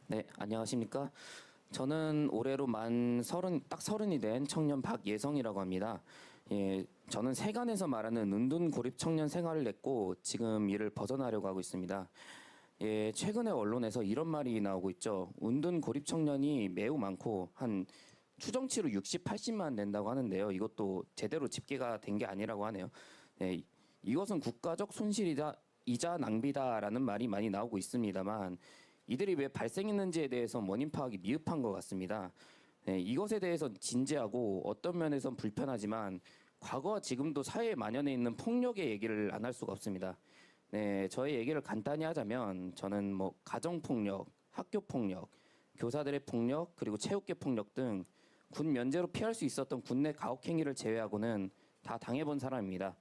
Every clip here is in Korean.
네, 안녕하십니까. 저는 올해로 만 서른, 딱 서른이 된 청년 박예성이라고 합니다. 예, 저는 세간에서 말하는 은둔 고립 청년 생활을 냈고 지금 이를 벗어나려고 하고 있습니다. 예, 최근에 언론에서 이런 말이 나오고 있죠. 은둔 고립 청년이 매우 많고 한 추정치로 60, 80만 낸다고 하는데요. 이것도 제대로 집계가 된 게 아니라고 하네요. 네, 이것은 국가적 손실이다, 이자 낭비다라는 말이 많이 나오고 있습니다만 이들이 왜 발생했는지에 대해서 원인 파악이 미흡한 것 같습니다. 네, 이것에 대해서 진지하고 어떤 면에선 불편하지만 과거와 지금도 사회에 만연해 있는 폭력의 얘기를 안 할 수가 없습니다. 네, 저의 얘기를 간단히 하자면 저는 뭐 가정 폭력, 학교 폭력, 교사들의 폭력, 그리고 체육계 폭력 등 군 면제로 피할 수 있었던 군내 가혹 행위를 제외하고는 다 당해본 사람입니다.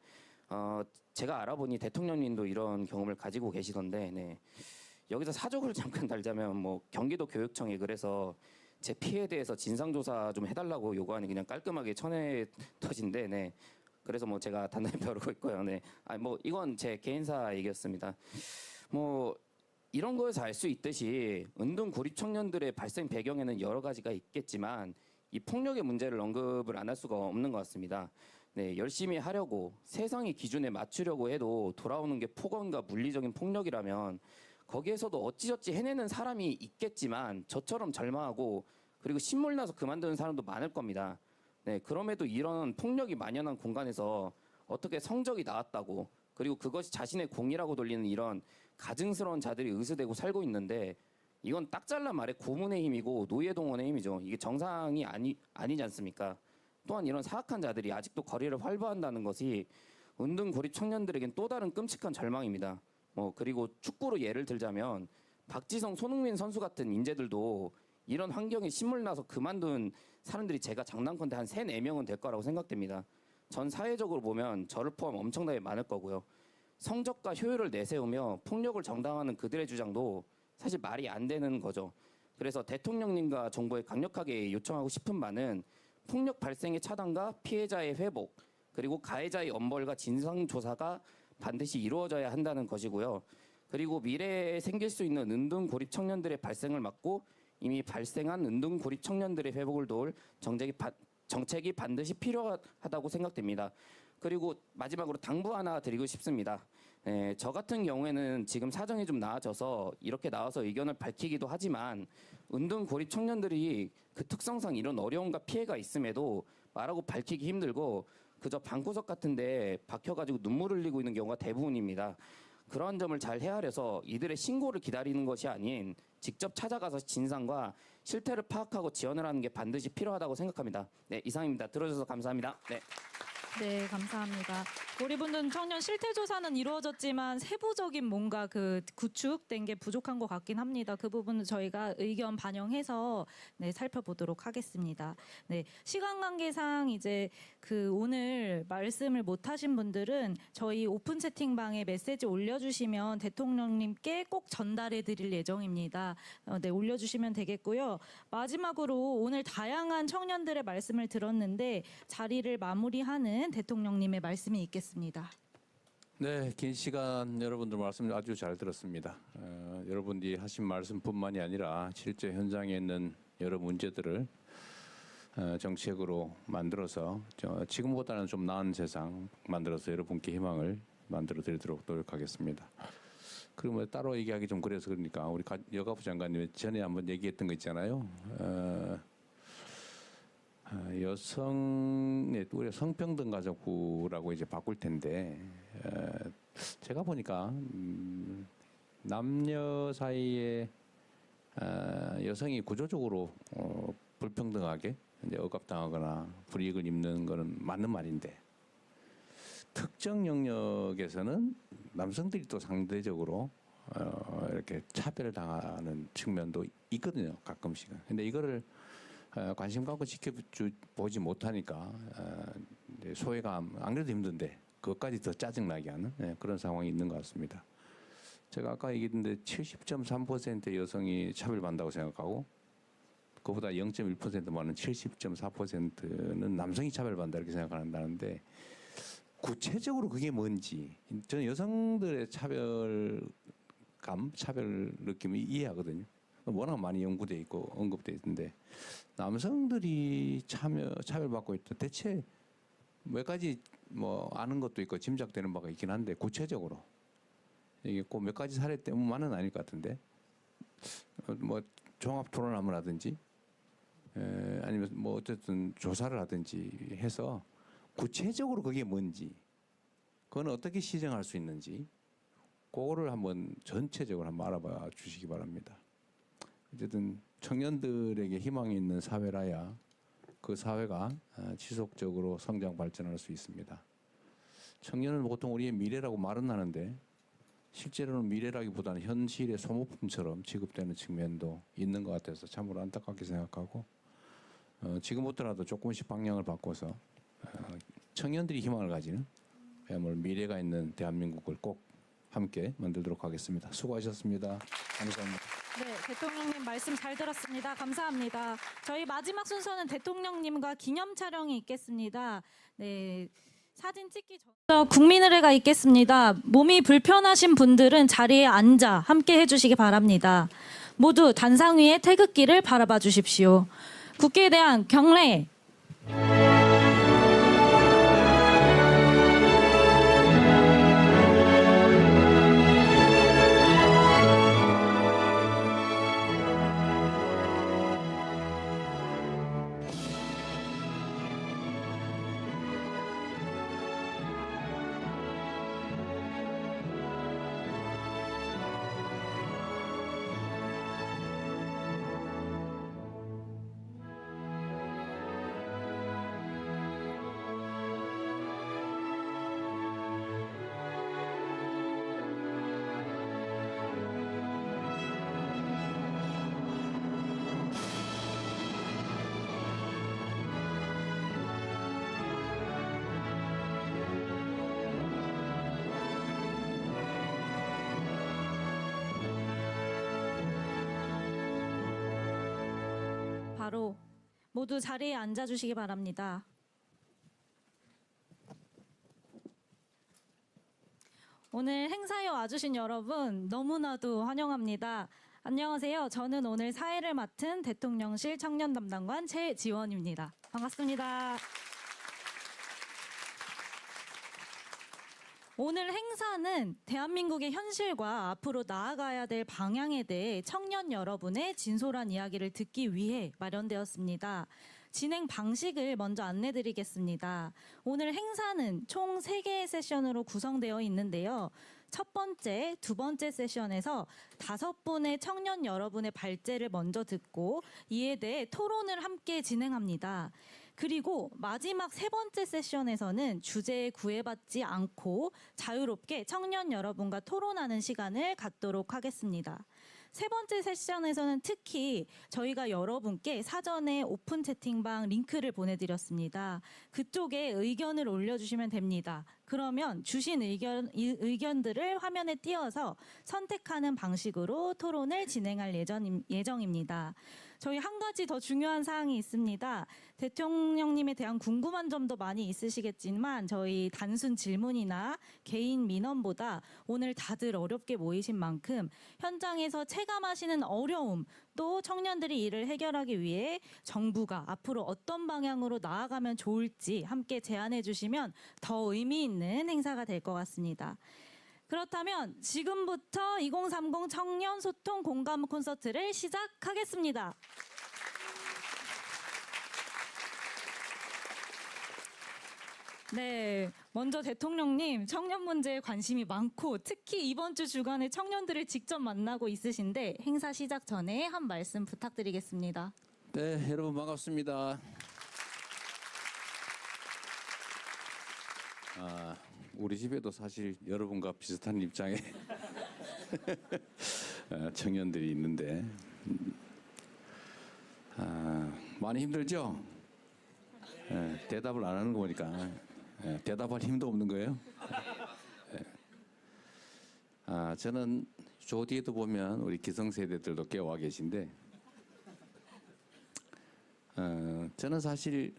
제가 알아보니 대통령님도 이런 경험을 가지고 계시던데, 네. 여기서 사족을 잠깐 달자면 뭐 경기도 교육청에 그래서 제 피해에 대해서 진상조사 좀 해달라고 요구하니 그냥 깔끔하게 쳐내 터진데, 네. 그래서 뭐 제가 단단히 벼르고 있고요. 네. 아니 뭐 이건 제 개인사 얘기였습니다. 뭐 이런 거에서 알 수 있듯이 은둔 고립 청년들의 발생 배경에는 여러 가지가 있겠지만 이 폭력의 문제를 언급을 안 할 수가 없는 것 같습니다. 네, 열심히 하려고 세상의 기준에 맞추려고 해도 돌아오는 게 폭언과 물리적인 폭력이라면 거기에서도 어찌저찌 해내는 사람이 있겠지만 저처럼 절망하고 그리고 신물 나서 그만두는 사람도 많을 겁니다. 네, 그럼에도 이런 폭력이 만연한 공간에서 어떻게 성적이 나왔다고 그리고 그것이 자신의 공이라고 돌리는 이런 가증스러운 자들이 의수되고 살고 있는데 이건 딱 잘라 말해 고문의 힘이고 노예동원의 힘이죠. 이게 정상이 아니지 않습니까? 또한 이런 사악한 자들이 아직도 거리를 활보한다는 것이 은둔 고립 청년들에겐 또 다른 끔찍한 절망입니다. 그리고 축구로 예를 들자면 박지성, 손흥민 선수 같은 인재들도 이런 환경에 신물 나서 그만둔 사람들이 제가 장난컨대 한 3, 4명은 될 거라고 생각됩니다. 전 사회적으로 보면 저를 포함 엄청나게 많을 거고요. 성적과 효율을 내세우며 폭력을 정당화하는 그들의 주장도 사실 말이 안 되는 거죠. 그래서 대통령님과 정부에 강력하게 요청하고 싶은 바는 폭력 발생의 차단과 피해자의 회복, 그리고 가해자의 엄벌과 진상조사가 반드시 이루어져야 한다는 것이고요. 그리고 미래에 생길 수 있는 은둔 고립 청년들의 발생을 막고 이미 발생한 은둔 고립 청년들의 회복을 도울 정책이 반드시 필요하다고 생각됩니다. 그리고 마지막으로 당부 하나 드리고 싶습니다. 네, 저 같은 경우에는 지금 사정이 좀 나아져서 이렇게 나와서 의견을 밝히기도 하지만 은둔 고립 청년들이 그 특성상 이런 어려움과 피해가 있음에도 말하고 밝히기 힘들고 그저 방구석 같은데 박혀가지고 눈물 흘리고 있는 경우가 대부분입니다. 그러한 점을 잘 헤아려서 이들의 신고를 기다리는 것이 아닌 직접 찾아가서 진상과 실태를 파악하고 지원을 하는 게 반드시 필요하다고 생각합니다. 네, 이상입니다. 들어주셔서 감사합니다. 네. 네, 감사합니다. 우리 분들 청년 실태 조사는 이루어졌지만 세부적인 뭔가 그 구축된 게 부족한 것 같긴 합니다. 그 부분은 저희가 의견 반영해서 네, 살펴보도록 하겠습니다. 네, 시간 관계상 이제 그 오늘 말씀을 못 하신 분들은 저희 오픈 채팅방에 메시지 올려주시면 대통령님께 꼭 전달해 드릴 예정입니다. 네, 올려주시면 되겠고요. 마지막으로 오늘 다양한 청년들의 말씀을 들었는데 자리를 마무리하는 대통령님의 말씀이 있겠습니다. 네, 긴 시간 여러분들 말씀 아주 잘 들었습니다. 여러분들이 하신 말씀뿐만이 아니라 실제 현장에 있는 여러 문제들을 정책으로 만들어서 지금보다는 좀 나은 세상 만들어서 여러분께 희망을 만들어 드리도록 노력하겠습니다. 그리고 뭐 따로 얘기하기 좀 그래서 그러니까 우리 여가부 장관님이 전에 한번 얘기했던 거 있잖아요. 여성의 우리 성평등 가족부라고 이제 바꿀 텐데 제가 보니까 남녀 사이에 여성이 구조적으로 불평등하게 이제 억압당하거나 불이익을 입는 거는 맞는 말인데 특정 영역에서는 남성들이 또 상대적으로 이렇게 차별당하는 측면도 있거든요, 가끔씩은. 근데 이거를 관심 갖고 지켜보지 못하니까 소외감, 안 그래도 힘든데 그것까지 더 짜증나게 하는 그런 상황이 있는 것 같습니다. 제가 아까 얘기했는데 70.3% 여성이 차별받는다고 생각하고 그보다 0.1% 많은 70.4%는 남성이 차별받는다 이렇게 생각한다는데 구체적으로 그게 뭔지 저는 여성들의 차별감, 차별 느낌을 이해하거든요. 워낙 많이 연구돼 있고 언급돼 있는데 남성들이 차별받고 있다. 대체 몇 가지 뭐 아는 것도 있고 짐작되는 바가 있긴 한데 구체적으로 이게 꼭 몇 가지 사례 때문만은 아닐 것 같은데 뭐 종합 토론을 하든지 아니면 뭐 어쨌든 조사를 하든지 해서 구체적으로 그게 뭔지 그건 어떻게 시정할 수 있는지 그거를 한번 전체적으로 한번 알아봐 주시기 바랍니다. 어쨌든 청년들에게 희망이 있는 사회라야 그 사회가 지속적으로 성장 발전할 수 있습니다. 청년은 보통 우리의 미래라고 말은 하는데 실제로는 미래라기보다는 현실의 소모품처럼 취급되는 측면도 있는 것 같아서 참으로 안타깝게 생각하고 지금부터라도 조금씩 방향을 바꿔서 청년들이 희망을 가지는 그야말로 미래가 있는 대한민국을 꼭 함께 만들도록 하겠습니다. 수고하셨습니다. 감사합니다. 네, 대통령님 말씀 잘 들었습니다. 감사합니다. 저희 마지막 순서는 대통령님과 기념 촬영이 있겠습니다. 네, 사진 찍기 전 국민의례가 있겠습니다. 몸이 불편하신 분들은 자리에 앉아 함께 해주시기 바랍니다. 모두 단상 위의 태극기를 바라봐 주십시오. 국기에 대한 경례. 바로 모두 자리에 앉아 주시기 바랍니다. 오늘 행사에 와주신 여러분 너무나도 환영합니다. 안녕하세요. 저는 오늘 사회를 맡은 대통령실 청년 담당관 최지원입니다. 반갑습니다. 오늘 행사는 대한민국의 현실과 앞으로 나아가야 될 방향에 대해 청년 여러분의 진솔한 이야기를 듣기 위해 마련되었습니다. 진행 방식을 먼저 안내드리겠습니다. 오늘 행사는 총 3개의 세션으로 구성되어 있는데요. 첫 번째, 두 번째 세션에서 5분의 청년 여러분의 발제를 먼저 듣고 이에 대해 토론을 함께 진행합니다. 그리고 마지막 3번째 세션에서는 주제에 구애받지 않고 자유롭게 청년 여러분과 토론하는 시간을 갖도록 하겠습니다. 3번째 세션에서는 특히 저희가 여러분께 사전에 오픈 채팅방 링크를 보내드렸습니다. 그쪽에 의견을 올려주시면 됩니다. 그러면 주신 의견들을 화면에 띄워서 선택하는 방식으로 토론을 진행할 예정입니다. 저희 한 가지 더 중요한 사항이 있습니다. 대통령님에 대한 궁금한 점도 많이 있으시겠지만 저희 단순 질문이나 개인 민원보다 오늘 다들 어렵게 모이신 만큼 현장에서 체감하시는 어려움 또 청년들이 이를 해결하기 위해 정부가 앞으로 어떤 방향으로 나아가면 좋을지 함께 제안해 주시면 더 의미 있는 행사가 될 것 같습니다. 그렇다면 지금부터 2030 청년 소통 공감 콘서트를 시작하겠습니다. 네, 먼저 대통령님 청년 문제에 관심이 많고 특히 이번 주 주간에 청년들을 직접 만나고 있으신데 행사 시작 전에 한 말씀 부탁드리겠습니다. 네, 여러분 반갑습니다. 우리 집에도 사실 여러분과 비슷한 입장의 청년들이 있는데 많이 힘들죠? 대답을 안 하는 거 보니까 대답할 힘도 없는 거예요. 저는 저 뒤에도 보면 우리 기성세대들도 꽤 와 계신데 저는 사실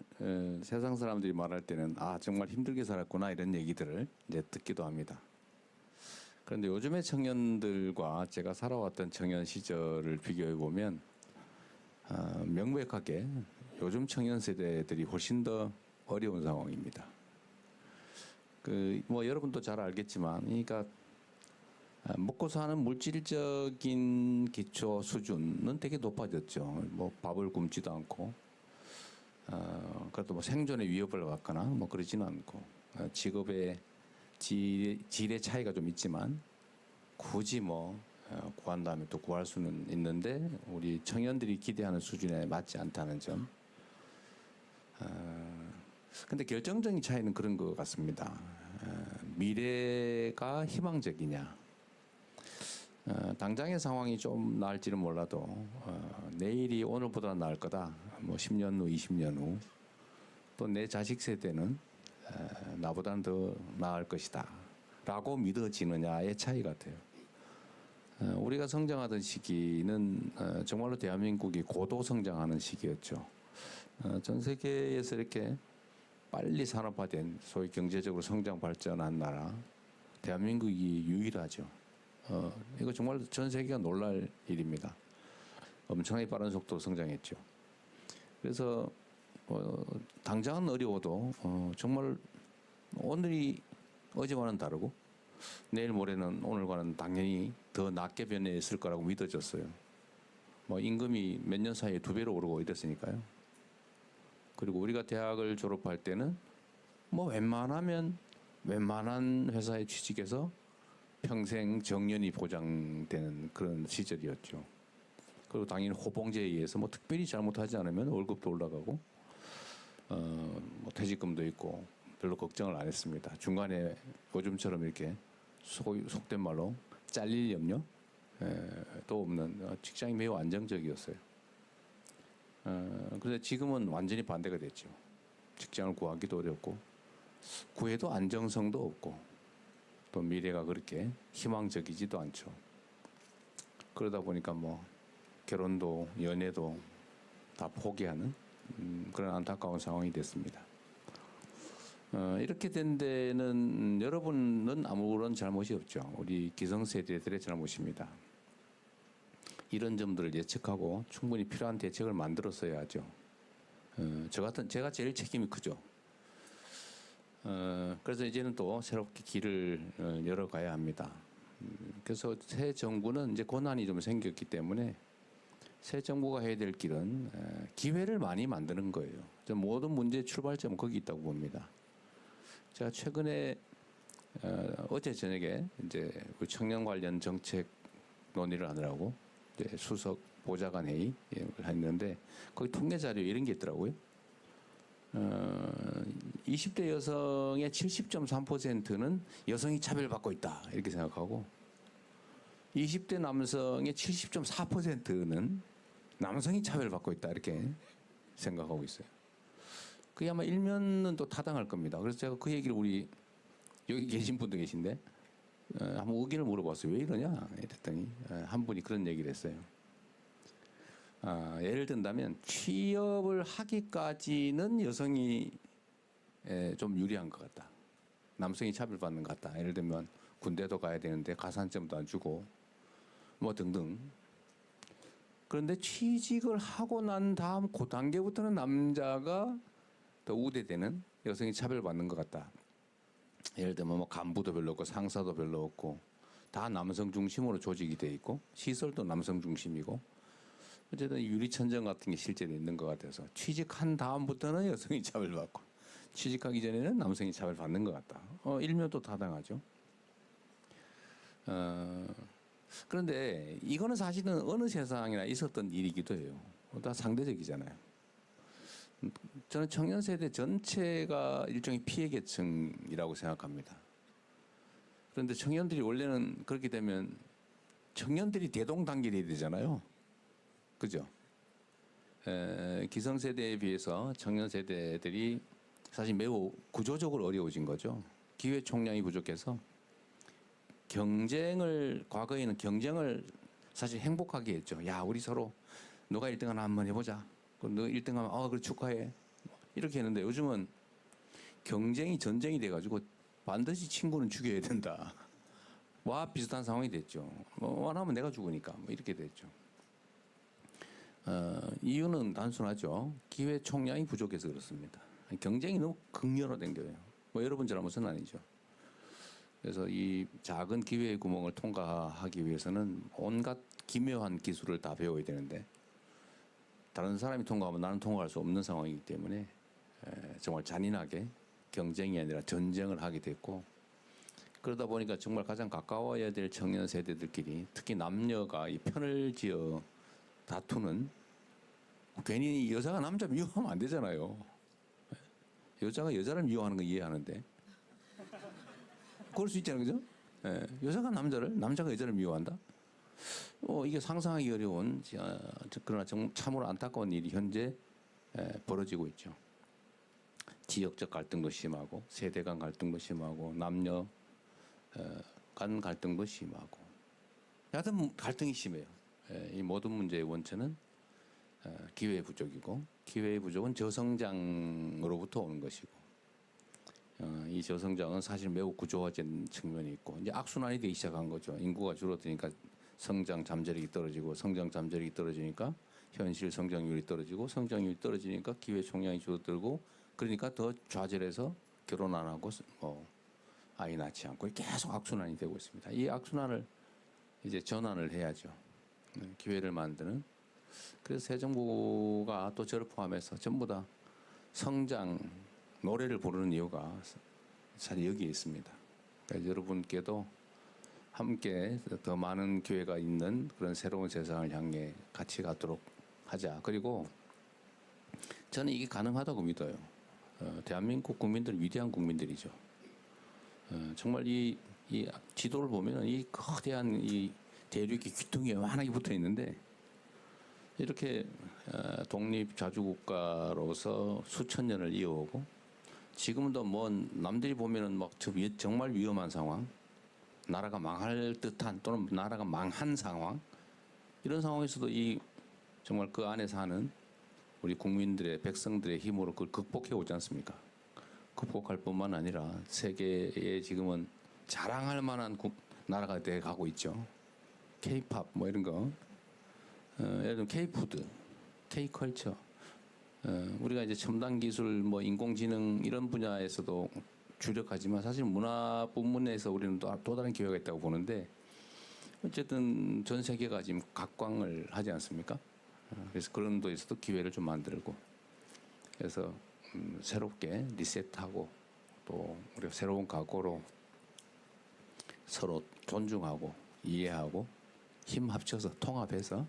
세상 사람들이 말할 때는 정말 힘들게 살았구나 이런 얘기들을 이제 듣기도 합니다. 그런데 요즘의 청년들과 제가 살아왔던 청년 시절을 비교해 보면 명백하게 요즘 청년 세대들이 훨씬 더 어려운 상황입니다. 그 뭐 여러분도 잘 알겠지만, 그러니까 먹고 사는 물질적인 기초 수준은 되게 높아졌죠. 뭐 밥을 굶지도 않고, 그래도 뭐 생존의 위협을 받거나 뭐 그러지는 않고, 직업의 질의 차이가 좀 있지만 굳이 뭐 구한 다음에 또 구할 수는 있는데 우리 청년들이 기대하는 수준에 맞지 않다는 점. 근데 결정적인 차이는 그런 것 같습니다. 미래가 희망적이냐. 당장의 상황이 좀 나을지는 몰라도 내일이 오늘보다 나을 거다. 뭐 10년 후, 20년 후. 또 내 자식 세대는 나보다는 더 나을 것이다. 라고 믿어지느냐의 차이 같아요. 우리가 성장하던 시기는 정말로 대한민국이 고도 성장하는 시기였죠. 전 세계에서 이렇게 빨리 산업화된 소위 경제적으로 성장 발전한 나라 대한민국이 유일하죠. 이거 정말 전 세계가 놀랄 일입니다. 엄청나게 빠른 속도로 성장했죠. 그래서 당장은 어려워도 정말 오늘이 어제와는 다르고 내일 모레는 오늘과는 당연히 더 낮게 변했을 거라고 믿어졌어요. 뭐 임금이 몇 년 사이에 2배로 오르고 이랬으니까요. 그리고 우리가 대학을 졸업할 때는 뭐 웬만한 회사에 취직해서 평생 정년이 보장되는 그런 시절이었죠. 그리고 당연히 호봉제에 의해서 뭐 특별히 잘못하지 않으면 월급도 올라가고 뭐 퇴직금도 있고 별로 걱정을 안 했습니다. 중간에 요즘처럼 이렇게 속된 말로 잘릴 염려도 없는 직장이 매우 안정적이었어요. 그런데 지금은 완전히 반대가 됐죠. 직장을 구하기도 어렵고 구해도 안정성도 없고 또 미래가 그렇게 희망적이지도 않죠. 그러다 보니까 뭐 결혼도 연애도 다 포기하는 그런 안타까운 상황이 됐습니다. 이렇게 된 데는 여러분은 아무런 잘못이 없죠. 우리 기성세대들의 잘못입니다. 이런 점들을 예측하고 충분히 필요한 대책을 만들었어야 하죠. 제가 제일 책임이 크죠. 그래서 이제는 또 새롭게 길을 열어가야 합니다. 그래서 새 정부는 이제 고난이 좀 생겼기 때문에 새 정부가 해야 될 길은 기회를 많이 만드는 거예요. 모든 문제의 출발점은 거기 있다고 봅니다. 제가 최근에 어제 저녁에 이제 우리 청년 관련 정책 논의를 하느라고 이제 수석 보좌관 회의를 했는데 거기 통계 자료 이런 게 있더라고요. 20대 여성의 70.3%는 여성이 차별받고 있다 이렇게 생각하고 20대 남성의 70.4%는 남성이 차별받고 있다 이렇게 생각하고 있어요. 그게 아마 일면은 또 타당할 겁니다. 그래서 제가 그 얘기를 우리 여기 계신 분도 계신데 한번 의견을 물어봤어요. 왜 이러냐 이랬더니 한 분이 그런 얘기를 했어요. 예를 든다면 취업을 하기까지는 여성이 좀 유리한 것 같다. 남성이 차별받는 것 같다. 예를 들면 군대도 가야 되는데 가산점도 안 주고 뭐 등등. 그런데 취직을 하고 난 다음 그 단계부터는 남자가 더 우대되는 여성이 차별받는 것 같다. 예를 들면 뭐 간부도 별로 없고 상사도 별로 없고 다 남성 중심으로 조직이 돼 있고 시설도 남성 중심이고 어쨌든 유리천정 같은 게 실제로 있는 것 같아서 취직한 다음부터는 여성이 차별받고 취직하기 전에는 남성이 차별받는 것 같다. 일면도 타당하죠. 그런데 이거는 사실은 어느 세상이나 있었던 일이기도 해요. 다 상대적이잖아요. 저는 청년 세대 전체가 일종의 피해 계층이라고 생각합니다. 그런데 청년들이 원래는 그렇게 되면 청년들이 대동단결이 되잖아요. 그죠? 기성세대에 비해서 청년 세대들이 사실 매우 구조적으로 어려워진 거죠. 기회 총량이 부족해서 과거에는 경쟁을 사실 행복하게 했죠. 야, 우리 서로 누가 1등 하나 한번 해보자. 너 1등 하면 그래 축하해. 이렇게 했는데 요즘은 경쟁이 전쟁이 돼가지고 반드시 친구는 죽여야 된다. 와 비슷한 상황이 됐죠. 뭐 원하면 내가 죽으니까 뭐 이렇게 됐죠. 이유는 단순하죠. 기회 총량이 부족해서 그렇습니다. 경쟁이 너무 극렬화된 거예요. 뭐 여러분 잘못은 아니죠. 그래서 이 작은 기회의 구멍을 통과하기 위해서는 온갖 기묘한 기술을 다 배워야 되는데 다른 사람이 통과하면 나는 통과할 수 없는 상황이기 때문에 정말 잔인하게 경쟁이 아니라 전쟁을 하게 됐고 그러다 보니까 정말 가장 가까워야 될 청년 세대들끼리 특히 남녀가 이 편을 지어 다투는 괜히 여자가 남자 미워하면 안 되잖아요. 여자가 여자를 미워하는 거 이해하는데 그럴 수 있잖아요, 그죠? 여자가 남자가 여자를 미워한다? 이게 상상하기 어려운 그러나 참으로 안타까운 일이 현재 벌어지고 있죠. 지역적 갈등도 심하고 세대 간 갈등도 심하고 남녀 간 갈등도 심하고 여하튼 갈등이 심해요. 이 모든 문제의 원천은 기회의 부족이고 기회의 부족은 저성장으로부터 오는 것이고 이 저성장은 사실 매우 구조화된 측면이 있고 이제 악순환이 되기 시작한 거죠. 인구가 줄어드니까 성장 잠재력이 떨어지고 성장 잠재력이 떨어지니까 현실 성장률이 떨어지고 성장률이 떨어지니까 기회 총량이 줄어들고 그러니까 더 좌절해서 결혼 안 하고 아이 낳지 않고 계속 악순환이 되고 있습니다. 이 악순환을 이제 전환을 해야죠. 기회를 만드는. 그래서 새 정부가 또 저를 포함해서 전부 다 성장 노래를 부르는 이유가 사실 여기에 있습니다. 그러니까 여러분께도 함께 더 많은 기회가 있는 그런 새로운 세상을 향해 같이 가도록 하자. 그리고 저는 이게 가능하다고 믿어요. 대한민국 국민들은 위대한 국민들이죠. 정말 이 지도를 보면 이 거대한 이 대륙이 귀퉁이에 완하게 붙어 있는데 이렇게 독립 자주국가로서 수천 년을 이어오고 지금도 뭐 남들이 보면은 막 정말 위험한 상황, 나라가 망할 듯한 또는 나라가 망한 상황 이런 상황에서도 이 정말 그 안에 사는 우리 국민들의 백성들의 힘으로 그걸 극복해 오지 않습니까? 극복할 뿐만 아니라 세계에 지금은 자랑할 만한 나라가 돼 가고 있죠. K-팝 뭐 이런 거, 예를 들면 K-푸드, K-컬처. 우리가 이제 첨단 기술, 뭐 인공지능 이런 분야에서도 주력하지만 사실 문화 부문에서 우리는 또 다른 기회가 있다고 보는데 어쨌든 전 세계가 지금 각광을 하지 않습니까? 그래서 그런 데에서도 기회를 좀 만들고 그래서 새롭게 리셋하고 또 우리가 새로운 각오로 서로 존중하고 이해하고 힘 합쳐서 통합해서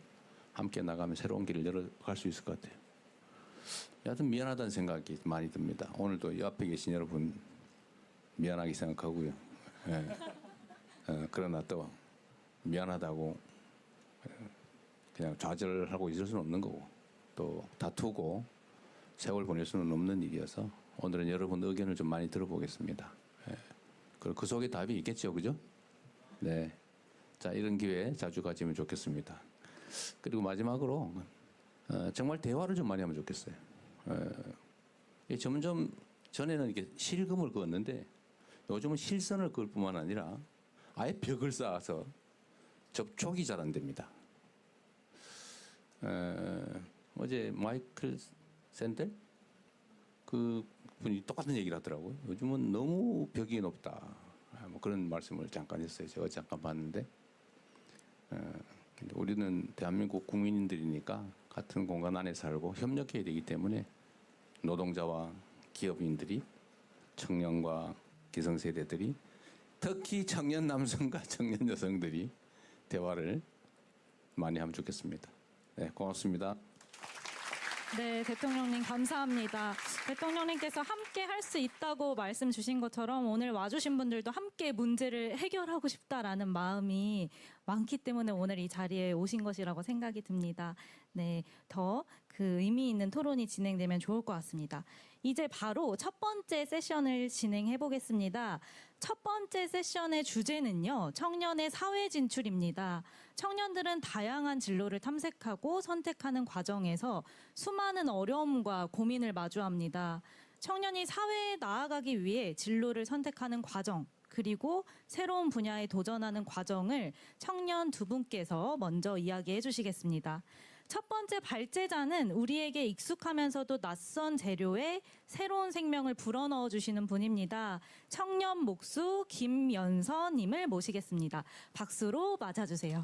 함께 나가면 새로운 길을 열어갈 수 있을 것 같아요. 여하튼 미안하다는 생각이 많이 듭니다. 오늘도 옆에 계신 여러분 미안하게 생각하고요. 그러나 또 미안하다고 그냥 좌절하고 있을 수는 없는 거고 또 다투고 세월 보낼 수는 없는 일이어서 오늘은 여러분 의견을 좀 많이 들어보겠습니다. 그리고 그 속에 답이 있겠죠, 그죠? 네. 자, 이런 기회 자주 가지면 좋겠습니다. 그리고 마지막으로 정말 대화를 좀 많이 하면 좋겠어요. 점점 전에는 이렇게 실금을 그었는데 요즘은 실선을 그을 뿐만 아니라 아예 벽을 쌓아서 접촉이 잘 안 됩니다. 어제 마이클 샌델 그 분이 똑같은 얘기를 하더라고요. 요즘은 너무 벽이 높다. 뭐 그런 말씀을 잠깐 했어요. 제가 잠깐 봤는데 근데 우리는 대한민국 국민들이니까 같은 공간 안에 살고 협력해야 되기 때문에 노동자와 기업인들이 청년과 기성세대들이 특히 청년 남성과 청년 여성들이 대화를 많이 하면 좋겠습니다. 네, 고맙습니다. 네, 대통령님 감사합니다. 대통령님께서 함께 할 수 있다고 말씀 주신 것처럼 오늘 와주신 분들도 함께 문제를 해결하고 싶다라는 마음이 많기 때문에 오늘 이 자리에 오신 것이라고 생각이 듭니다. 네, 더 그 의미 있는 토론이 진행되면 좋을 것 같습니다. 이제 바로 첫 번째 세션을 진행해 보겠습니다. 첫 번째 세션의 주제는요, 청년의 사회 진출입니다. 청년들은 다양한 진로를 탐색하고 선택하는 과정에서 수많은 어려움과 고민을 마주합니다. 청년이 사회에 나아가기 위해 진로를 선택하는 과정, 그리고 새로운 분야에 도전하는 과정을 청년 두 분께서 먼저 이야기해 주시겠습니다. 첫 번째 발제자는 우리에게 익숙하면서도 낯선 재료에 새로운 생명을 불어넣어 주시는 분입니다. 청년 목수 김연서님을 모시겠습니다. 박수로 맞아주세요.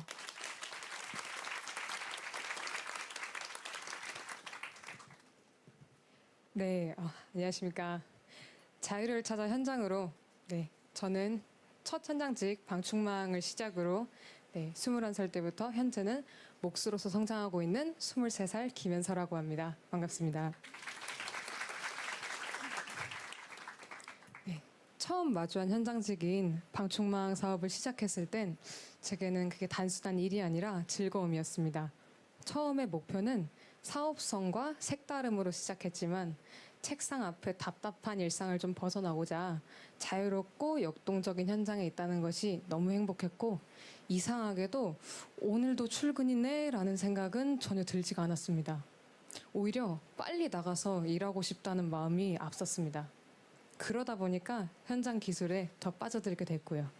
네, 안녕하십니까. 자유를 찾아 현장으로, 저는 첫 현장직 방충망을 시작으로 21살 때부터 현재는 목수로서 성장하고 있는 23살 김연서라고 합니다. 반갑습니다. 처음 마주한 현장직인 방충망 사업을 시작했을 땐 제게는 그게 단순한 일이 아니라 즐거움이었습니다. 처음의 목표는 사업성과 색다름으로 시작했지만 책상 앞에 답답한 일상을 좀 벗어나고자 자유롭고 역동적인 현장에 있다는 것이 너무 행복했고, 이상하게도 오늘도 출근이네 라는 생각은 전혀 들지가 않았습니다. 오히려 빨리 나가서 일하고 싶다는 마음이 앞섰습니다. 그러다 보니까 현장 기술에 더 빠져들게 됐고요.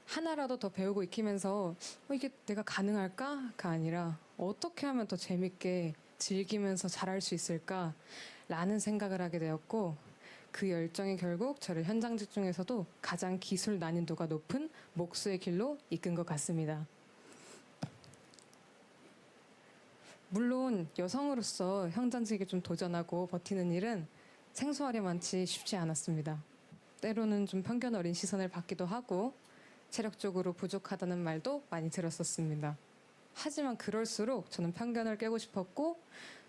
하나라도 더 배우고 익히면서 이게 내가 가능할까가 아니라 어떻게 하면 더 재밌게 즐기면서 잘할 수 있을까라는 생각을 하게 되었고, 그 열정이 결국 저를 현장직 중에서도 가장 기술 난이도가 높은 목수의 길로 이끈 것 같습니다. 물론 여성으로서 현장직에 좀 도전하고 버티는 일은 생소하려만치 쉽지 않았습니다. 때로는 좀 편견 어린 시선을 받기도 하고 체력적으로 부족하다는 말도 많이 들었었습니다. 하지만 그럴수록 저는 편견을 깨고 싶었고,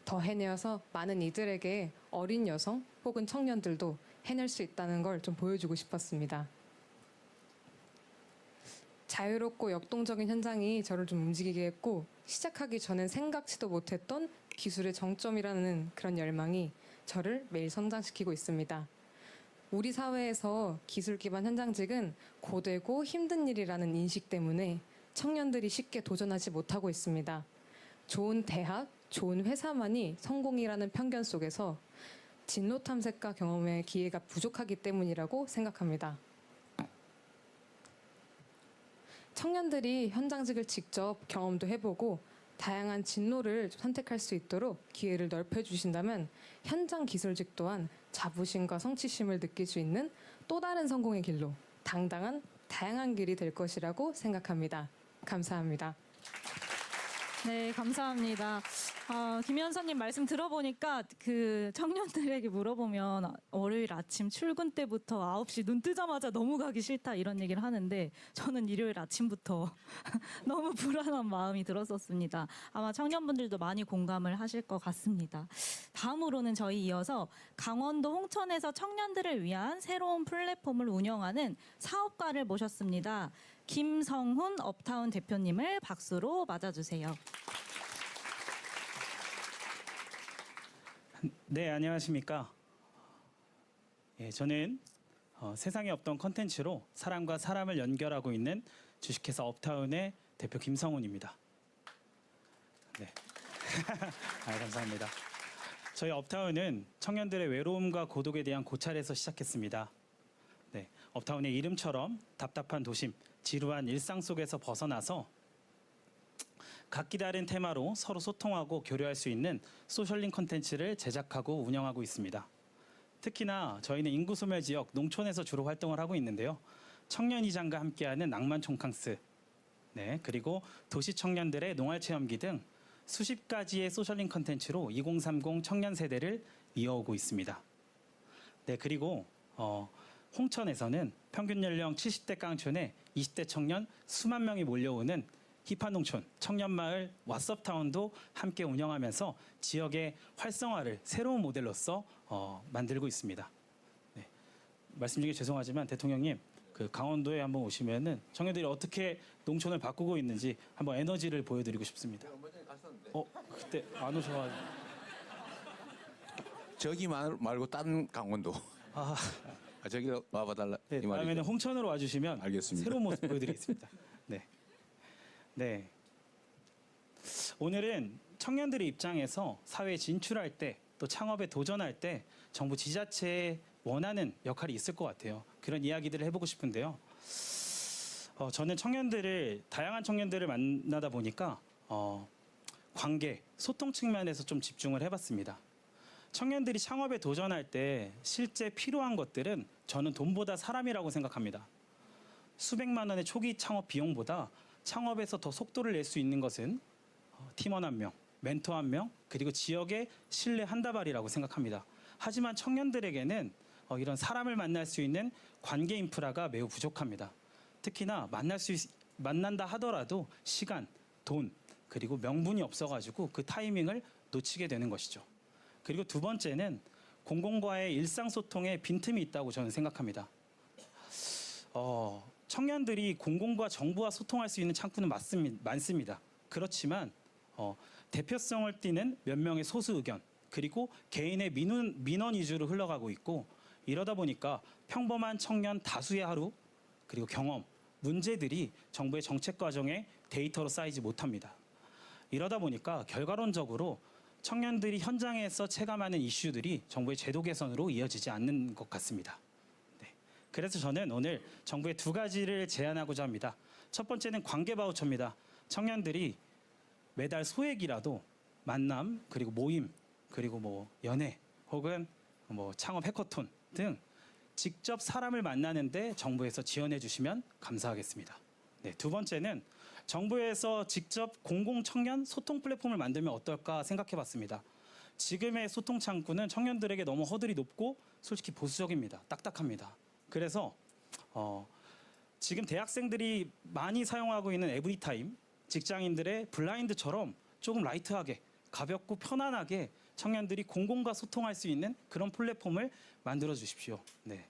더 해내어서 많은 이들에게 어린 여성 혹은 청년들도 해낼 수 있다는 걸 좀 보여주고 싶었습니다. 자유롭고 역동적인 현장이 저를 좀 움직이게 했고, 시작하기 전엔 생각지도 못했던 기술의 정점이라는 그런 열망이 저를 매일 성장시키고 있습니다. 우리 사회에서 기술 기반 현장직은 고되고 힘든 일이라는 인식 때문에 청년들이 쉽게 도전하지 못하고 있습니다. 좋은 대학, 좋은 회사만이 성공이라는 편견 속에서 진로 탐색과 경험의 기회가 부족하기 때문이라고 생각합니다. 청년들이 현장직을 직접 경험도 해보고 다양한 진로를 선택할 수 있도록 기회를 넓혀주신다면 현장 기술직 또한 자부심과 성취심을 느낄 수 있는 또 다른 성공의 길로 당당한 다양한 길이 될 것이라고 생각합니다. 감사합니다. 네, 감사합니다. 김연서님 말씀 들어보니까 그 청년들에게 물어보면 월요일 아침 출근 때부터 9시 눈 뜨자마자 너무 가기 싫다 이런 얘기를 하는데, 저는 일요일 아침부터 너무 불안한 마음이 들었었습니다. 아마 청년분들도 많이 공감을 하실 것 같습니다. 다음으로는 저희 이어서 강원도 홍천에서 청년들을 위한 새로운 플랫폼을 운영하는 사업가를 모셨습니다. 김성훈 업타운 대표님을 박수로 맞아주세요. 네, 안녕하십니까. 저는 세상에 없던 컨텐츠로 사람과 사람을 연결하고 있는 주식회사 업타운의 대표 김성훈입니다. 네. 감사합니다. 저희 업타운은 청년들의 외로움과 고독에 대한 고찰에서 시작했습니다. 네, 업타운의 이름처럼 답답한 도심, 지루한 일상 속에서 벗어나서 각기 다른 테마로 서로 소통하고 교류할 수 있는 소셜링 콘텐츠를 제작하고 운영하고 있습니다. 특히나 저희는 인구 소멸 지역 농촌에서 주로 활동을 하고 있는데요. 청년이장과 함께하는 낭만 촌캉스, 그리고 도시 청년들의 농활 체험기 등 수십 가지의 소셜링 콘텐츠로 2030 청년 세대를 이어오고 있습니다. 네, 그리고 홍천에서는 평균 연령 70대 깡촌에 20대 청년 수만 명이 몰려오는 힙한 농촌 청년마을 왓썹타운도 함께 운영하면서 지역의 활성화를 새로운 모델로서 만들고 있습니다. 네. 말씀 중에 죄송하지만 대통령님, 그 강원도에 한번 오시면은 청년들이 어떻게 농촌을 바꾸고 있는지 한번 에너지를 보여드리고 싶습니다. 그때 안 오셔가지고. 저기 말고 딴 강원도. 저기 와봐달라. 네, 이 말이죠. 다음에는 홍천으로 와주시면 알겠습니다. 새로운 모습 보여드리겠습니다. 네. 오늘은 청년들의 입장에서 사회에 진출할 때, 또 창업에 도전할 때 정부 지자체에 원하는 역할이 있을 것 같아요. 그런 이야기들을 해보고 싶은데요. 저는 다양한 청년들을 만나다 보니까 관계, 소통 측면에서 좀 집중을 해봤습니다. 청년들이 창업에 도전할 때 실제 필요한 것들은 저는 돈보다 사람이라고 생각합니다. 수백만 원의 초기 창업 비용보다 창업에서 더 속도를 낼 수 있는 것은 팀원 한 명, 멘토 한 명, 그리고 지역의 신뢰 한 다발이라고 생각합니다. 하지만 청년들에게는 이런 사람을 만날 수 있는 관계 인프라가 매우 부족합니다. 특히나 만난다 하더라도 시간, 돈, 그리고 명분이 없어가지고 그 타이밍을 놓치게 되는 것이죠. 그리고 두 번째는 공공과의 일상소통에 빈틈이 있다고 저는 생각합니다. 청년들이 공공과 정부와 소통할 수 있는 창구는 많습니다. 그렇지만 대표성을 띠는 몇 명의 소수 의견, 그리고 개인의 민원 위주로 흘러가고 있고, 이러다 보니까 평범한 청년 다수의 하루, 그리고 경험, 문제들이 정부의 정책 과정에 데이터로 쌓이지 못합니다. 이러다 보니까 결과론적으로 청년들이 현장에서 체감하는 이슈들이 정부의 제도 개선으로 이어지지 않는 것 같습니다. 네. 그래서 저는 오늘 정부의 두 가지를 제안하고자 합니다. 첫 번째는 관계 바우처입니다. 청년들이 매달 소액이라도 만남, 그리고 모임, 그리고 연애, 혹은 창업 해커톤 등 직접 사람을 만나는데 정부에서 지원해 주시면 감사하겠습니다. 네, 두 번째는 정부에서 직접 공공 청년 소통 플랫폼을 만들면 어떨까 생각해 봤습니다. 지금의 소통 창구는 청년들에게 너무 허들이 높고 솔직히 보수적입니다. 딱딱합니다. 그래서 지금 대학생들이 많이 사용하고 있는 에브리타임, 직장인들의 블라인드처럼 조금 라이트하게, 가볍고 편안하게 청년들이 공공과 소통할 수 있는 그런 플랫폼을 만들어 주십시오. 네.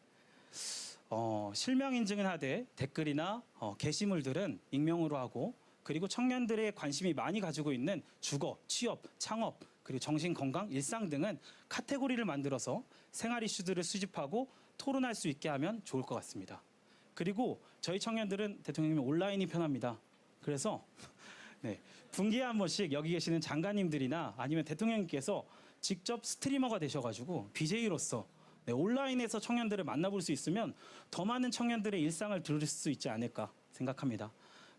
실명 인증은 하되 댓글이나 게시물들은 익명으로 하고, 그리고 청년들의 관심이 많이 가지고 있는 주거, 취업, 창업, 그리고 정신 건강, 일상 등은 카테고리를 만들어서 생활 이슈들을 수집하고 토론할 수 있게 하면 좋을 것 같습니다. 그리고 저희 청년들은 대통령님 온라인이 편합니다. 그래서 네, 분기에 한 번씩 여기 계시는 장관님들이나 아니면 대통령님께서 직접 스트리머가 되셔가지고 BJ로서 온라인에서 청년들을 만나볼 수 있으면 더 많은 청년들의 일상을 들을 수 있지 않을까 생각합니다.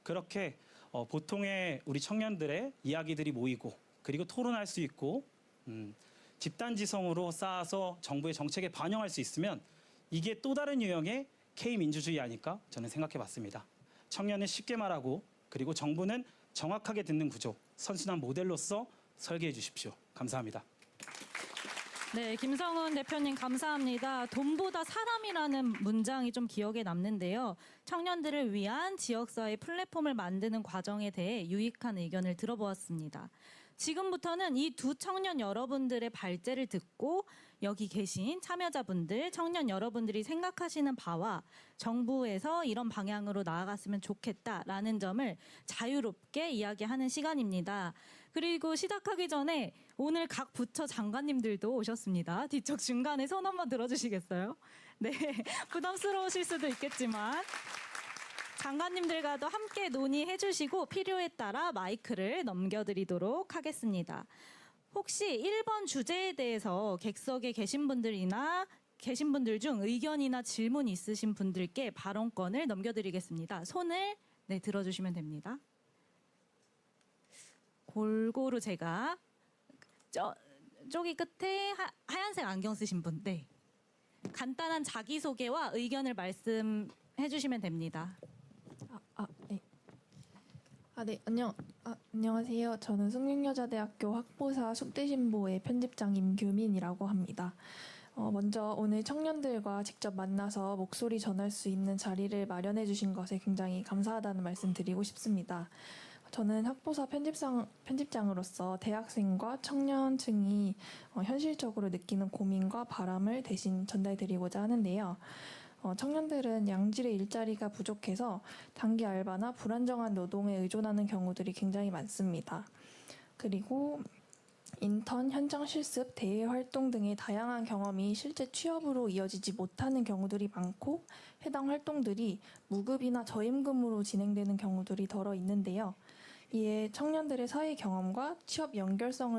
그렇게 보통의 우리 청년들의 이야기들이 모이고, 그리고 토론할 수 있고, 집단지성으로 쌓아서 정부의 정책에 반영할 수 있으면 이게 또 다른 유형의 K민주주의 아닐까 저는 생각해 봤습니다. 청년은 쉽게 말하고, 그리고 정부는 정확하게 듣는 구조, 선순환 모델로서 설계해 주십시오. 감사합니다. 네, 김성훈 대표님 감사합니다. 돈보다 사람이라는 문장이 좀 기억에 남는데요. 청년들을 위한 지역사회 플랫폼을 만드는 과정에 대해 유익한 의견을 들어보았습니다. 지금부터는 이 두 청년 여러분들의 발제를 듣고 여기 계신 참여자분들, 청년 여러분들이 생각하시는 바와 정부에서 이런 방향으로 나아갔으면 좋겠다라는 점을 자유롭게 이야기하는 시간입니다. 그리고 시작하기 전에 오늘 각 부처 장관님들도 오셨습니다. 뒤쪽 중간에 손 한번 들어주시겠어요? 네, 부담스러우실 수도 있겠지만 장관님들과도 함께 논의해 주시고 필요에 따라 마이크를 넘겨드리도록 하겠습니다. 혹시 1번 주제에 대해서 객석에 계신 분들 중 의견이나 질문 있으신 분들께 발언권을 넘겨드리겠습니다. 손을 들어주시면 됩니다. 골고루 제가 저기 끝에 하얀색 안경 쓰신 분, 네. 간단한 자기소개와 의견을 말씀해 주시면 됩니다. 네. 네, 안녕하세요. 저는 숙명여자대학교 학보사 숙대신보의 편집장 임규민이라고 합니다. 먼저 오늘 청년들과 직접 만나서 목소리 전할 수 있는 자리를 마련해 주신 것에 굉장히 감사하다는 말씀 드리고 싶습니다. 저는 학보사 편집장으로서 대학생과 청년층이 현실적으로 느끼는 고민과 바람을 대신 전달드리고자 하는데요. 청년들은 양질의 일자리가 부족해서 단기 알바나 불안정한 노동에 의존하는 경우들이 굉장히 많습니다. 그리고 인턴, 현장 실습, 대외 활동 등의 다양한 경험이 실제 취업으로 이어지지 못하는 경우들이 많고, 해당 활동들이 무급이나 저임금으로 진행되는 경우들이 더러 있는데요. 이에 청년들의 사회 경험과 취업 연결성을